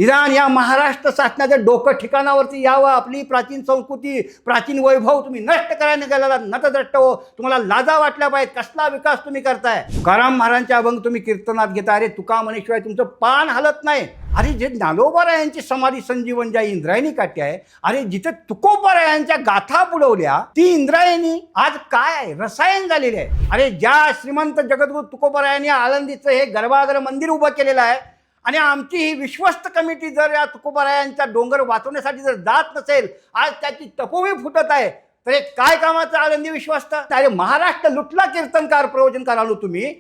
निदान या महाराष्ट्र शासनाच्या डोकं ठिकाणावरती यावं, आपली प्राचीन संस्कृती प्राचीन वैभव तुम्ही नष्ट करायला निघाला नतद्रष्ट हो, तुम्हाला लाजा वाटल्या पाहिजे, कसला विकास तुम्ही करताय। तुकाराम महाराजांचे अभंग तुम्ही कीर्तनात घेता, अरे तुका म्हणेशिवाय तुमचं पान हलत नाही। अरे जे ज्ञानोबारायांची समाधी संजीवन ज्या इंद्रायणी काठी आहे, अरे जिथे तुकोबारायांच्या गाथा बुडवल्या ती इंद्रायणी आज काय आहे, रसायन झालेले आहे। अरे ज्या श्रीमंत जगद्गुरु तुकोबारायांनी आळंदीचं हे गर्भागर मंदिर उभं केलेलं आहे आणि आमची ही विश्वस्त कमिटी जर या तुकोबारायांचा डोंगर वाचवण्यासाठी जर जात नसेल, आज त्याची तपोवी फुटत आहे, तर हे काय कामाचं आळंदी विश्वस्त। अरे महाराष्ट्र लुटला कीर्तनकार प्रवचनकार आलो तुम्ही,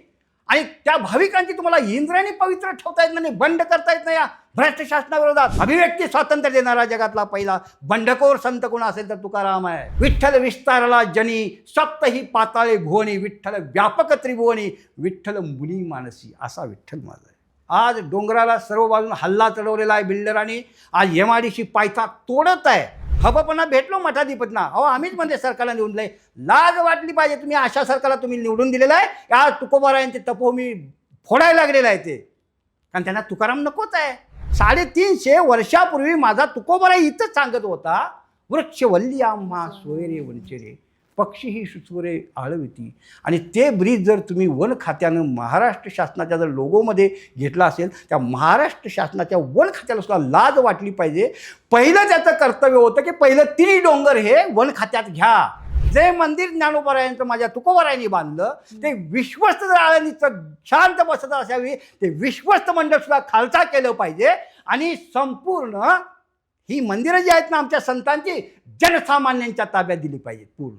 आणि त्या भाविकांची तुम्हाला इंद्रायणी पवित्र ठेवता येत नाही, बंड करता येत नाही। या भ्रष्ट शासनाविरोधात अभिव्यक्ती स्वातंत्र्य देणारा जगातला पहिला बंडखोर संत कोण असेल तर तुकाराम आहे। विठ्ठल विस्तारला जनी सप्त ही पाताळे भुवनी, विठ्ठल व्यापक त्रिभुवनी, विठ्ठल मुनी मानसी, असा विठ्ठल माझा आहे। आज डोंगराला सर्व बाजून हल्ला चढवलेला आहे बिल्डरांनी, आज एमआयडीसी पायथा तोडत आहे। हबपणा भेटलो मठाधिपतींना, अहो आम्हीच म्हणजे सरकारला निवडून दिलंय, लाज वाटली पाहिजे। तुम्ही अशा सरकारला तुम्ही निवडून दिलेलं आहे, या तुकोबारायांचे तपोभूमी फोडायला लागलेलं आहे ते, कारण त्यांना तुकाराम नकोच आहे। 350 वर्षापूर्वी माझा तुकोबारा इथंच सांगत होता, वृक्षवल्ली आम्हा सोयरे वंचेरे, पक्षी ही सुचवरे आळविती। आणि ते ब्रिज जर तुम्ही वन खात्यानं महाराष्ट्र शासनाच्या जर लोगोमध्ये घेतला असेल, त्या महाराष्ट्र शासनाच्या वन खात्याला सुद्धा लाज वाटली पाहिजे। पहिलं त्याचं कर्तव्य होतं की पहिलं 3 डोंगर हे वन खात्यात घ्या। जे मंदिर ज्ञानोबारायांचं माझ्या तुकोबारायांनी बांधलं ते विश्वस्त जर आळंदीचं शांत बसत असावी, ते विश्वस्त मंडळ सुद्धा खालसा केलं पाहिजे। आणि संपूर्ण ही मंदिरं जी आहेत ना आमच्या संतांची, जनसामान्यांच्या ताब्यात दिली पाहिजेत पूर्ण।